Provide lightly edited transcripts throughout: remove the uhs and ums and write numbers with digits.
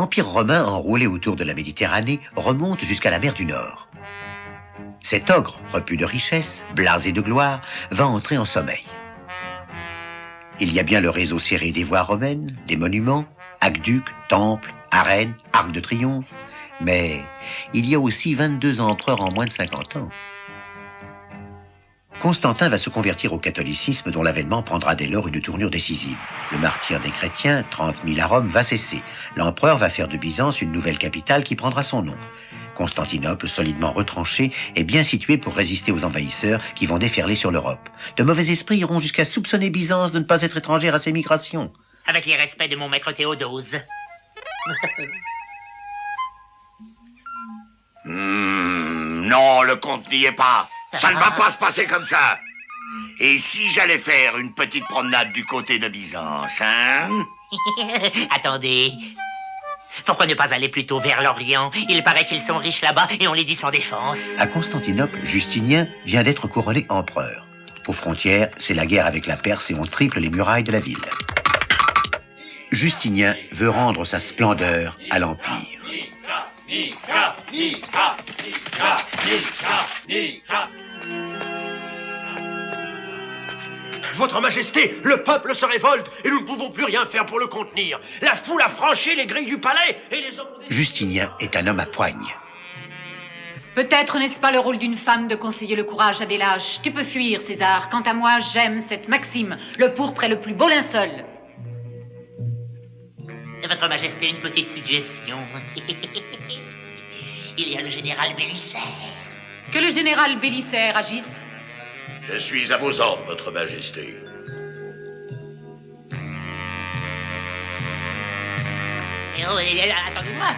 l'Empire romain enroulé autour de la Méditerranée remonte jusqu'à la mer du Nord. Cet ogre, repu de richesse, blasé de gloire, va entrer en sommeil. Il y a bien le réseau serré des voies romaines, des monuments, aqueducs, temples, arènes, arcs de triomphe, mais il y a aussi 22 empereurs en moins de 50 ans. Constantin va se convertir au catholicisme dont l'avènement prendra dès lors une tournure décisive. Le martyre des chrétiens, 30 000 à Rome, va cesser. L'empereur va faire de Byzance une nouvelle capitale qui prendra son nom. Constantinople, solidement retranché, est bien situé pour résister aux envahisseurs qui vont déferler sur l'Europe. De mauvais esprits iront jusqu'à soupçonner Byzance de ne pas être étrangère à ces migrations. Avec les respects de mon maître Théodose. Non, le compte n'y est pas. Ça ne va pas se passer comme ça. Et si j'allais faire une petite promenade du côté de Byzance, hein? Attendez. Pourquoi ne pas aller plutôt vers l'Orient? Il paraît qu'ils sont riches là-bas et on les dit sans défense. À Constantinople, Justinien vient d'être couronné empereur. Aux frontières, c'est la guerre avec la Perse et on triple les murailles de la ville. Justinien veut rendre sa splendeur à l'Empire. Votre Majesté, le peuple se révolte et nous ne pouvons plus rien faire pour le contenir. La foule a franchi les grilles du palais et les hommes... Justinien est un homme à poigne. Peut-être n'est-ce pas le rôle d'une femme de conseiller le courage à des lâches. Tu peux fuir, César. Quant à moi, j'aime cette maxime. Le pourpre est le plus beau linceul. Votre Majesté, une petite suggestion. Il y a le général Bélisaire. Que le général Bélisaire agisse. Je suis à vos ordres, votre Majesté. Attendez-moi.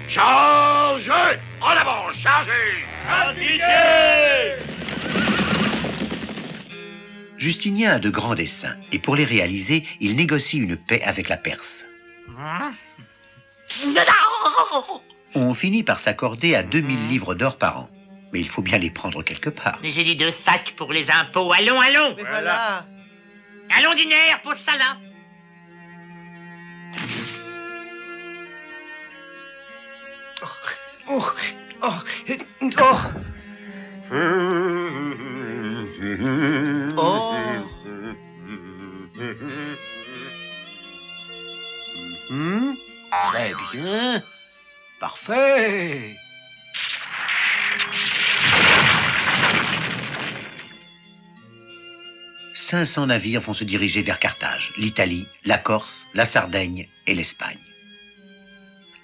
Chargez! En avant, chargez! Justinien a de grands desseins, et pour les réaliser, il négocie une paix avec la Perse. On finit par s'accorder à 2000 livres d'or par an. Mais il faut bien les prendre quelque part. Mais j'ai dit 2 sacs pour les impôts. Allons, allons. Mais voilà. Allons d'une aire, pose ça là. Oh. Très bien. Parfait. « 500 navires vont se diriger vers Carthage, l'Italie, la Corse, la Sardaigne et l'Espagne.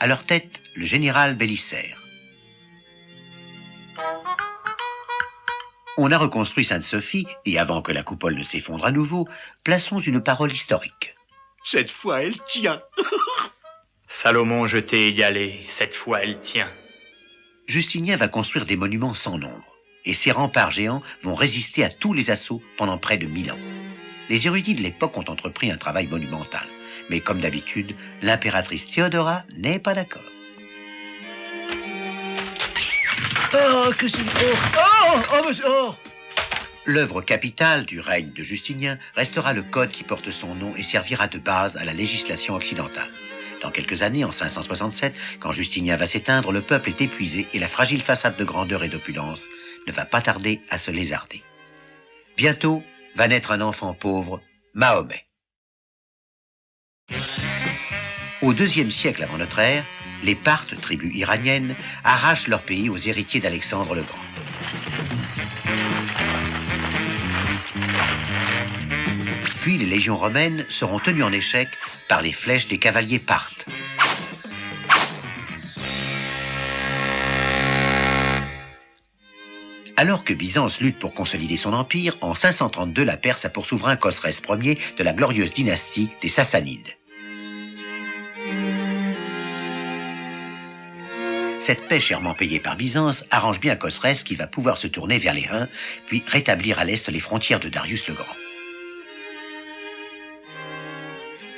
À leur tête, le général Bélisaire. On a reconstruit Sainte-Sophie, et avant que la coupole ne s'effondre à nouveau, plaçons une parole historique. Cette fois, elle tient. Salomon, je t'ai égalé, cette fois elle tient. Justinien va construire des monuments sans nombre, et ces remparts géants vont résister à tous les assauts pendant près de 1000 ans. Les érudits de l'époque ont entrepris un travail monumental, mais comme d'habitude, l'impératrice Théodora n'est pas d'accord. L'œuvre capitale du règne de Justinien restera le code qui porte son nom et servira de base à la législation occidentale. Dans quelques années, en 567, quand Justinien va s'éteindre, le peuple est épuisé et la fragile façade de grandeur et d'opulence ne va pas tarder à se lézarder. Bientôt va naître un enfant pauvre, Mahomet. Au IIe siècle avant notre ère, les Parthes, tribus iraniennes, arrachent leur pays aux héritiers d'Alexandre le Grand. Puis les légions romaines seront tenues en échec par les flèches des cavaliers parthes. Alors que Byzance lutte pour consolider son empire, en 532, la Perse a pour souverain Khosrès Ier de la glorieuse dynastie des Sassanides. Cette paix chèrement payée par Byzance arrange bien Khosrès qui va pouvoir se tourner vers les Huns, puis rétablir à l'est les frontières de Darius le Grand.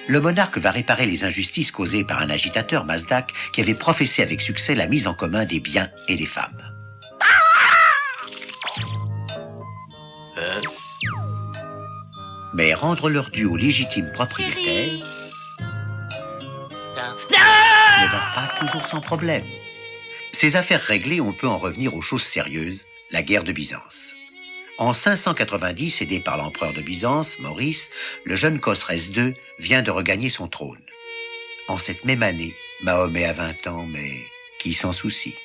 Le monarque va réparer les injustices causées par un agitateur, Mazdak, qui avait professé avec succès la mise en commun des biens et des femmes. Mais rendre leur dû aux légitimes propriétaires... ne va pas toujours sans problème. Ces affaires réglées, on peut en revenir aux choses sérieuses, la guerre de Byzance. En 590, aidé par l'empereur de Byzance, Maurice, le jeune Khosrès II vient de regagner son trône. En cette même année, Mahomet a 20 ans, mais qui s'en soucie?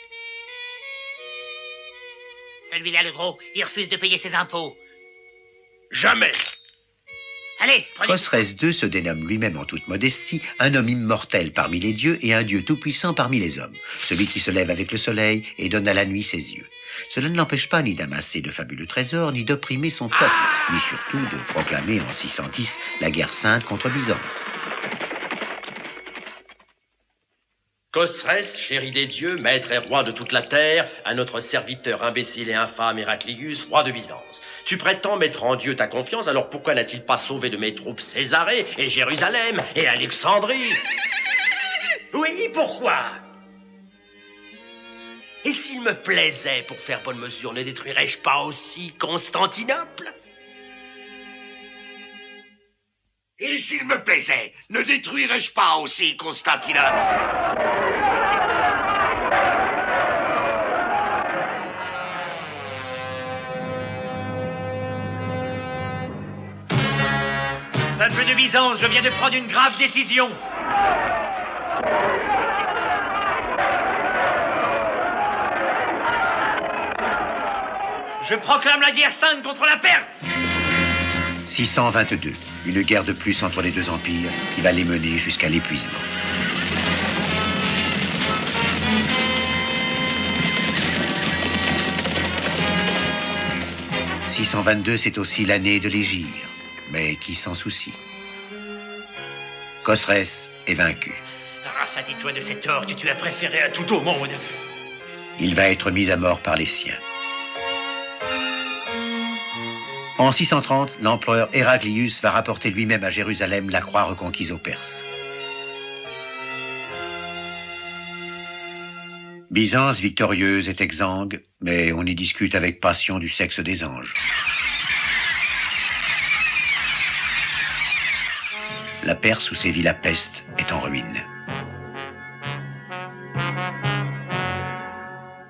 Celui-là, le gros, il refuse de payer ses impôts. Jamais. Allez, prenez... Khosrès II se dénomme lui-même en toute modestie un homme immortel parmi les dieux et un dieu tout-puissant parmi les hommes, celui qui se lève avec le soleil et donne à la nuit ses yeux. Cela ne l'empêche pas ni d'amasser de fabuleux trésors, ni d'opprimer son peuple, ni surtout de proclamer en 610 la guerre sainte contre Byzance. Khosrès, chéri des dieux, maître et roi de toute la terre, à notre serviteur imbécile et infâme Héraclius, roi de Byzance. Tu prétends mettre en Dieu ta confiance, alors pourquoi n'a-t-il pas sauvé de mes troupes Césarée et Jérusalem et Alexandrie? Oui, pourquoi? Et s'il me plaisait, pour faire bonne mesure, ne détruirais-je pas aussi Constantinople? Et s'il me plaisait, ne détruirais-je pas aussi Constantinople? Peuple de Byzance, je viens de prendre une grave décision. Je proclame la guerre sainte contre la Perse. 622, une guerre de plus entre les deux empires qui va les mener jusqu'à l'épuisement. « 622, c'est aussi l'année de l'Hégire, mais qui s'en soucie? Khosrès est vaincu. Rassasie-toi de cet or que tu as préféré à tout au monde. Il va être mis à mort par les siens. En 630, l'empereur Héraclius va rapporter lui-même à Jérusalem la croix reconquise aux Perses. Byzance, victorieuse, est exsangue, mais on y discute avec passion du sexe des anges. La Perse, où sévit la peste, est en ruine.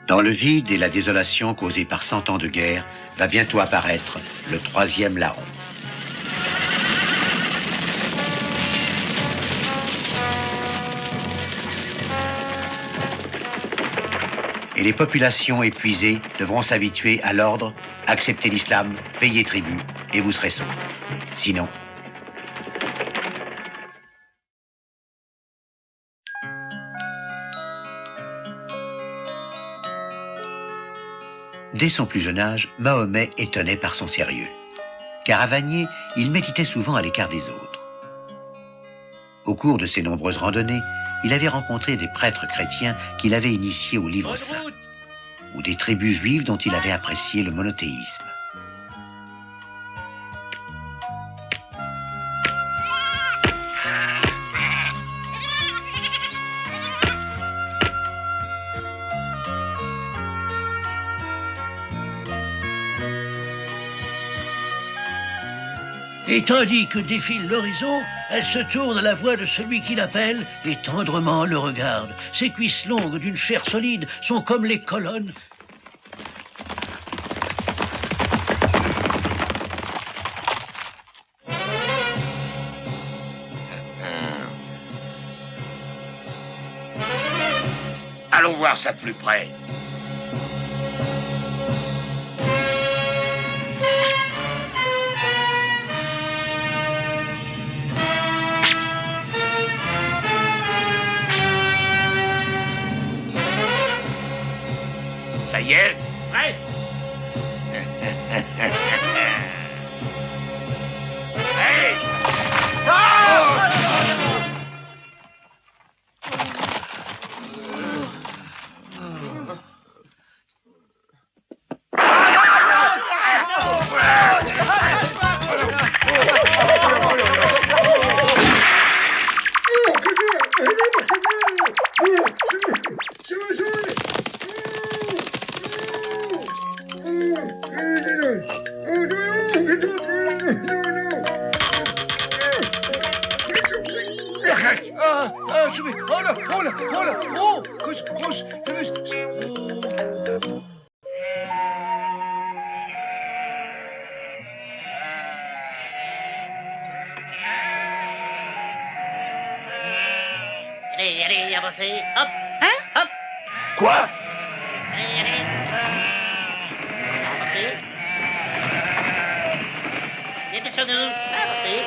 Dans le vide et la désolation causée par 100 ans de guerre, va bientôt apparaître le troisième larron. Et les populations épuisées devront s'habituer à l'ordre, accepter l'islam, payer tribut, et vous serez saufs. Sinon... Dès son plus jeune âge, Mahomet étonnait par son sérieux. Caravanier, il méditait souvent à l'écart des autres. Au cours de ses nombreuses randonnées, il avait rencontré des prêtres chrétiens qu'il avait initiés au livre saint, ou des tribus juives dont il avait apprécié le monothéisme. Et tandis que défile l'horizon, elle se tourne à la voix de celui qui l'appelle et tendrement le regarde. Ses cuisses longues d'une chair solide sont comme les colonnes. Allons voir ça de plus près. Ça y est? Presque. Hey! là, oh là, oh là, oh, oh. Allez, allez, avancez. Hop, Hein? hop. Quoi? Allez, allez. Avancez. Dépêchons-nous. Avancez.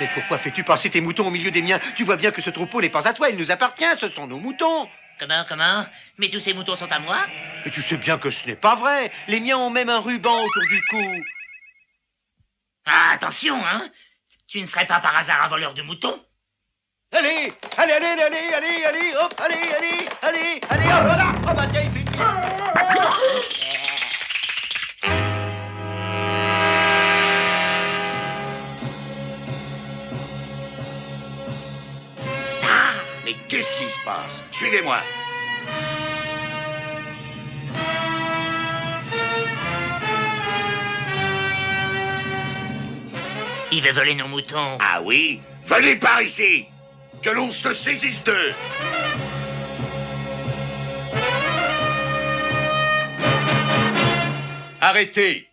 Mais pourquoi fais-tu passer tes moutons au milieu des miens? Tu vois bien que ce troupeau n'est pas à toi, il nous appartient, ce sont nos moutons. Comment? Mais tous ces moutons sont à moi? Mais tu sais bien que ce n'est pas vrai. Les miens ont même un ruban autour du cou. Ah, attention, hein. Tu ne serais pas par hasard un voleur de moutons? Allez, allez, allez, allez, allez, allez, hop, allez, allez, allez, allez, hop, voilà. Oh bah tiens, il fait une... Mais qu'est-ce qui se passe? Suivez-moi. Il veut voler nos moutons. Ah oui? Venez par ici! Que l'on se saisisse d'eux! Arrêtez.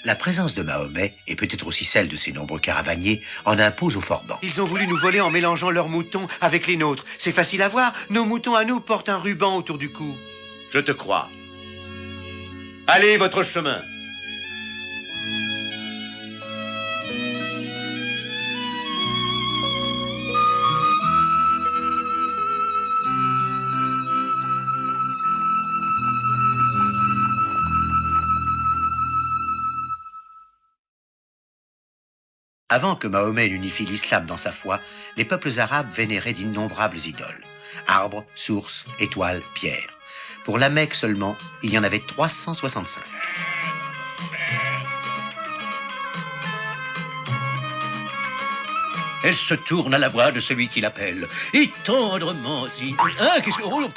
La présence de Mahomet, et peut-être aussi celle de ses nombreux caravaniers, en impose aux Forbans. Ils ont voulu nous voler en mélangeant leurs moutons avec les nôtres. C'est facile à voir, nos moutons à nous portent un ruban autour du cou. Je te crois. Allez votre chemin. Avant que Mahomet n'unifie l'islam dans sa foi, les peuples arabes vénéraient d'innombrables idoles. Arbres, sources, étoiles, pierres. Pour la Mecque seulement, il y en avait 365. Elle se tourne à la voix de celui qui l'appelle. Et tendrement... Ah, qu'est-ce que... Oh,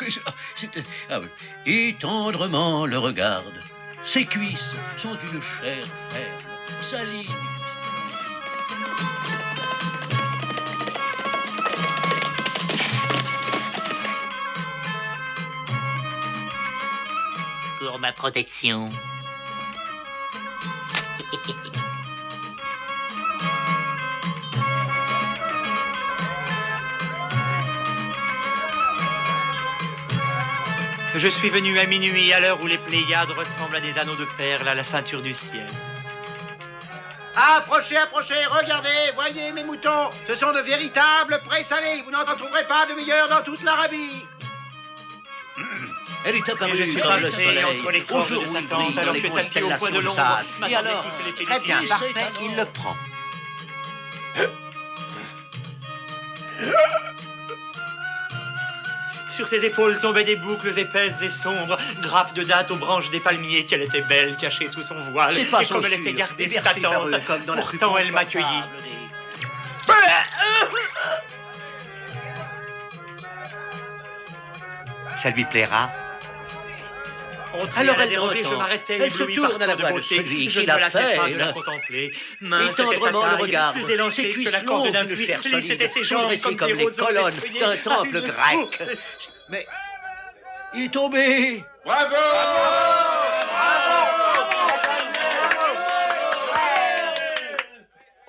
ah oui. Et tendrement le regarde. Ses cuisses sont une chair ferme. Sa ligne... Pour ma protection. Je suis venu à minuit, à l'heure où les Pléiades ressemblent à des anneaux de perles à la ceinture du ciel. Approchez, approchez, regardez, voyez mes moutons. Ce sont de véritables présalés. Vous n'en trouverez pas de meilleurs dans toute l'Arabie. Elle est apparue Et je suis dans le passé soleil, entre les au cordes jour de où sa il tente, brille dans alors les que tapis au coin de constellations l'ombre sages. m'attendait Et alors, toutes les Très bien, félicitations. parfait, il le prend. Sur ses épaules tombaient des boucles épaisses et sombres, grappes de dattes aux branches des palmiers. Qu'elle était belle, cachée sous son voile. C'est pas Et comme elle sûr. était gardée Et sous sa bercée par eux, tente, comme dans la plus pourtant elle m'accueillit. confortable des- Ça lui plaira. Entrée Alors à la elle dérobée, je l'entend. m'arrêtais, Elle se ébloui par tourne à la tant de voix de beauté. celui Je qui ne me lassais pas de la l'appelle. contempler. Et Mince était sa tendrement le taille, regarde. plus Ses élancée que cuisses la corde longues d'un d'une puits. chair Lisses étaient ses solide, jambes dressées comme des les roseaux colonnes effeuillés d'un à temple une grec. source. Mais... Il est tombé. Bravo!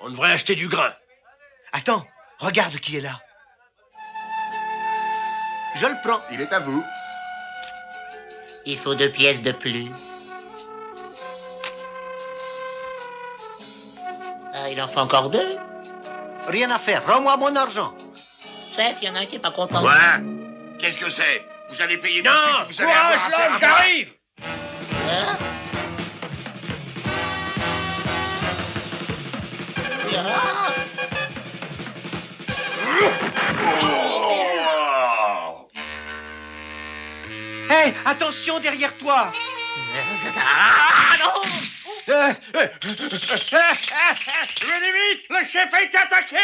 On devrait acheter du grain. Attends, regarde qui est là. Je le prends. Il est à vous. Il faut 2 pièces de plus. Ah, il en faut encore 2. Rien à faire, rends-moi mon argent. Chef, il y en a un qui est pas content. Quoi? Qu'est-ce que c'est? Vous allez payer tout de suite ou vous allez Courage, avoir affaire l'homme, à moi? j'arrive. Hein? Ah! Hé, attention derrière toi. Ah, non! Je limite, le chef a été attaqué.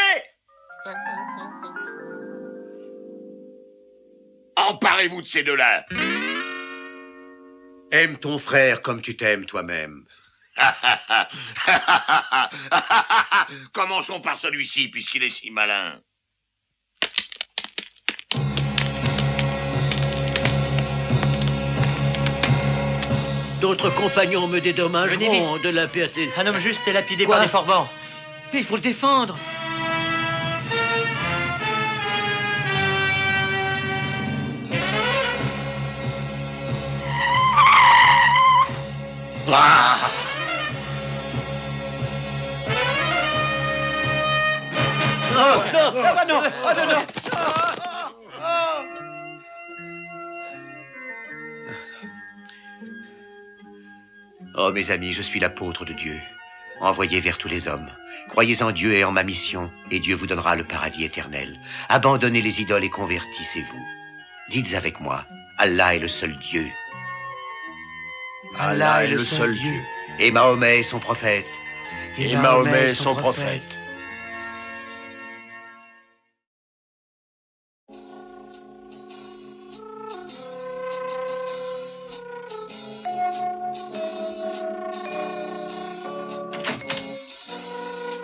Emparez-vous de ces deux-là. Aime ton frère comme tu t'aimes toi-même. Commençons par celui-ci, puisqu'il est si malin. D'autres compagnons me dédommageront de la perte. Un homme juste est lapidé Quoi? par des forbans. Il faut le défendre. Ah! Oh, non, ah, non, ah, non, non. Oh, mes amis, je suis l'apôtre de Dieu, envoyé vers tous les hommes. Croyez en Dieu et en ma mission, et Dieu vous donnera le paradis éternel. Abandonnez les idoles et convertissez-vous. Dites avec moi, Allah est le seul Dieu. Allah est le seul Dieu. Et Mahomet est son prophète. Et Mahomet est son prophète.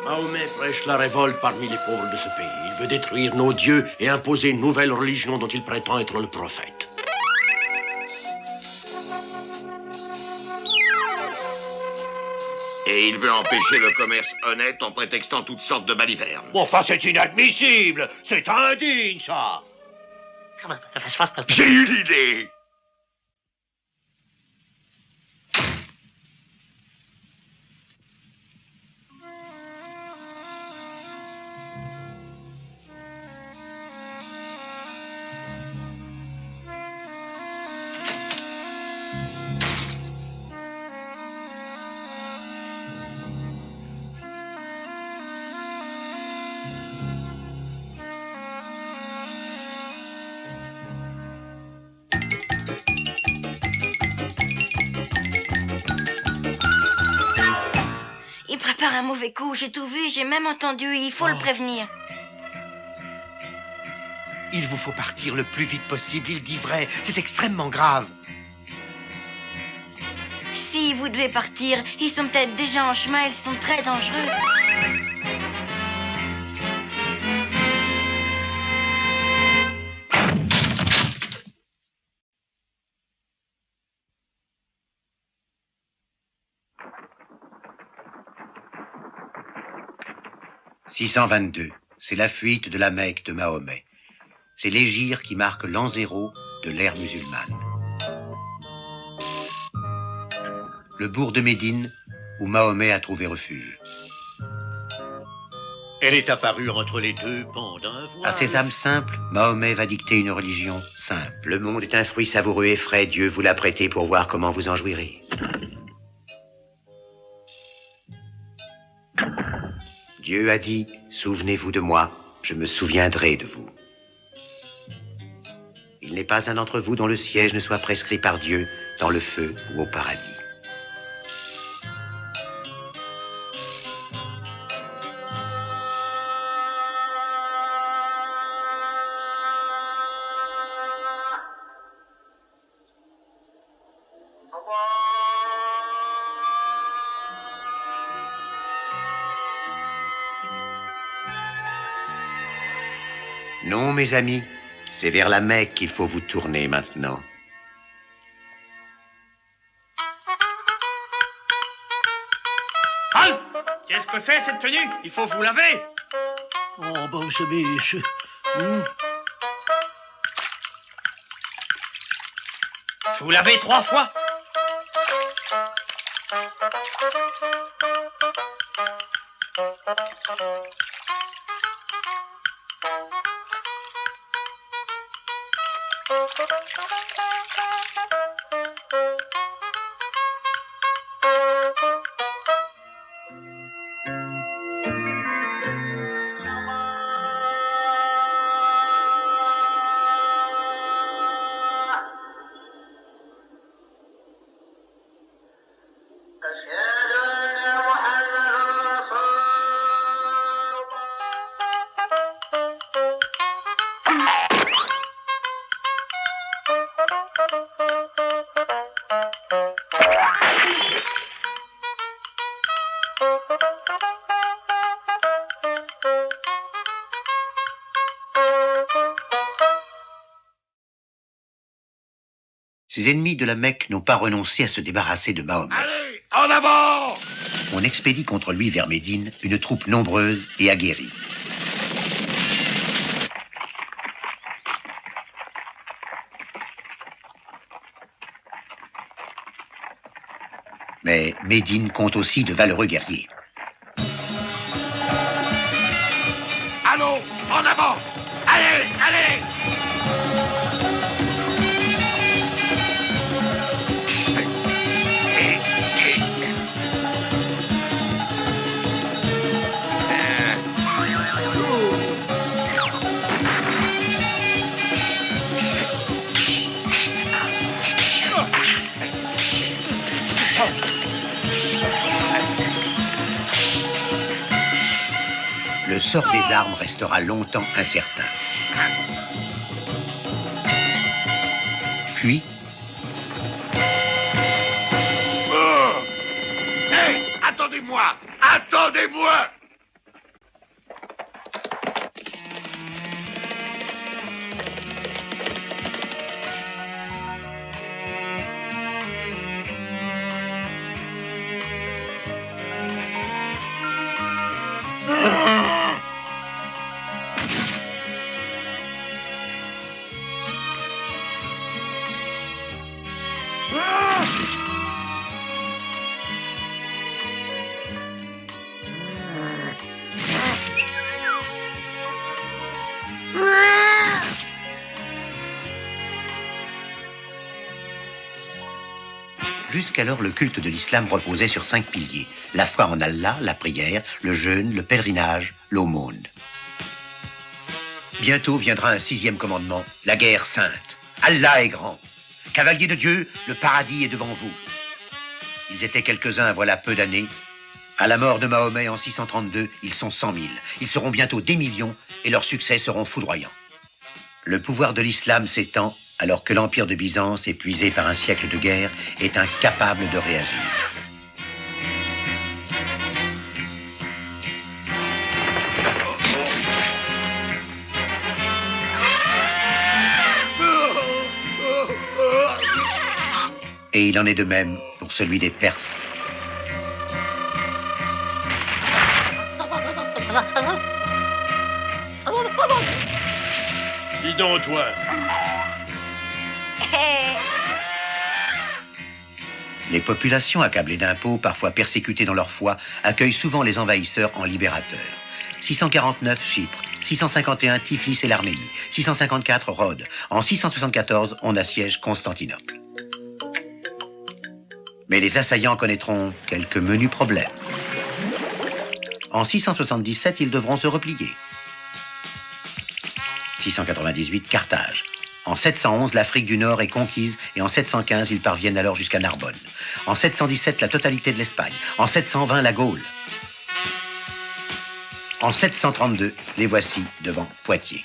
Mahomet prêche la révolte parmi les pauvres de ce pays. Il veut détruire nos dieux et imposer une nouvelle religion dont il prétend être le prophète. Et il veut empêcher le commerce honnête en prétextant toutes sortes de balivernes. Bon, enfin, c'est inadmissible. C'est indigne, ça. J'ai eu l'idée. Il prépare un mauvais coup, j'ai tout vu, j'ai même entendu, il faut le prévenir. Il vous faut partir le plus vite possible, il dit vrai. C'est extrêmement grave. Si vous devez partir, ils sont peut-être déjà en chemin, ils sont très dangereux. « 622, c'est la fuite de la Mecque de Mahomet. C'est l'hégire qui marque l'an zéro de l'ère musulmane. Le bourg de Médine, où Mahomet a trouvé refuge. Elle est apparue entre les deux pans d'un voile. À ces âmes simples, Mahomet va dicter une religion simple. Le monde est un fruit savoureux et frais, Dieu vous l'a prêté pour voir comment vous en jouirez. Dieu a dit, souvenez-vous de moi, je me souviendrai de vous. Il n'est pas un d'entre vous dont le siège ne soit prescrit par Dieu dans le feu ou au paradis. Non, mes amis, c'est vers la Mecque qu'il faut vous tourner maintenant. Halt! Qu'est-ce que c'est cette tenue? Il faut vous laver! Oh, bah, vous savez, Vous lavez 3 fois? Ses ennemis de la Mecque n'ont pas renoncé à se débarrasser de Mahomet. Allez, en avant! On expédie contre lui vers Médine une troupe nombreuse et aguerrie. Mais Médine compte aussi de valeureux guerriers. Allons, en avant! Allez, allez! Le sort des armes restera longtemps incertain. Puis, Oh! Hé, attendez-moi! Attendez-moi! jusqu'alors le culte de l'islam reposait sur 5 piliers. La foi en Allah, la prière, le jeûne, le pèlerinage, l'aumône. Bientôt viendra un 6e commandement, la guerre sainte. Allah est grand. Cavaliers de Dieu, le paradis est devant vous. Ils étaient quelques-uns voilà peu d'années. À la mort de Mahomet en 632, ils sont 100 000. Ils seront bientôt des millions et leurs succès seront foudroyants. Le pouvoir de l'islam s'étend alors que l'empire de Byzance, épuisé par un siècle de guerre, est incapable de réagir. Et il en est de même pour celui des Perses. Dis donc, toi. Les populations accablées d'impôts, parfois persécutées dans leur foi, accueillent souvent les envahisseurs en libérateurs. 649, Chypre. 651, Tiflis et l'Arménie. 654, Rhodes. En 674, on assiège Constantinople. Mais les assaillants connaîtront quelques menus problèmes. En 677, ils devront se replier. 698, Carthage. En 711, l'Afrique du Nord est conquise et en 715, ils parviennent alors jusqu'à Narbonne. En 717, la totalité de l'Espagne. En 720, la Gaule. En 732, les voici devant Poitiers.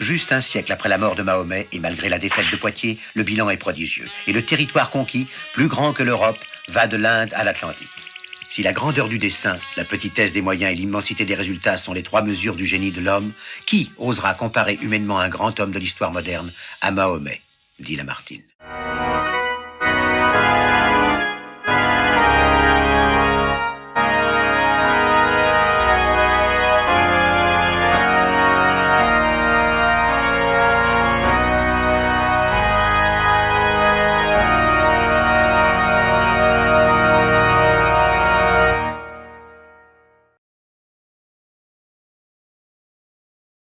Juste un siècle après la mort de Mahomet, et malgré la défaite de Poitiers, le bilan est prodigieux. Et le territoire conquis, plus grand que l'Europe, va de l'Inde à l'Atlantique. Si la grandeur du dessein, la petitesse des moyens et l'immensité des résultats sont les 3 mesures du génie de l'homme, qui osera comparer humainement un grand homme de l'histoire moderne à Mahomet, dit Lamartine.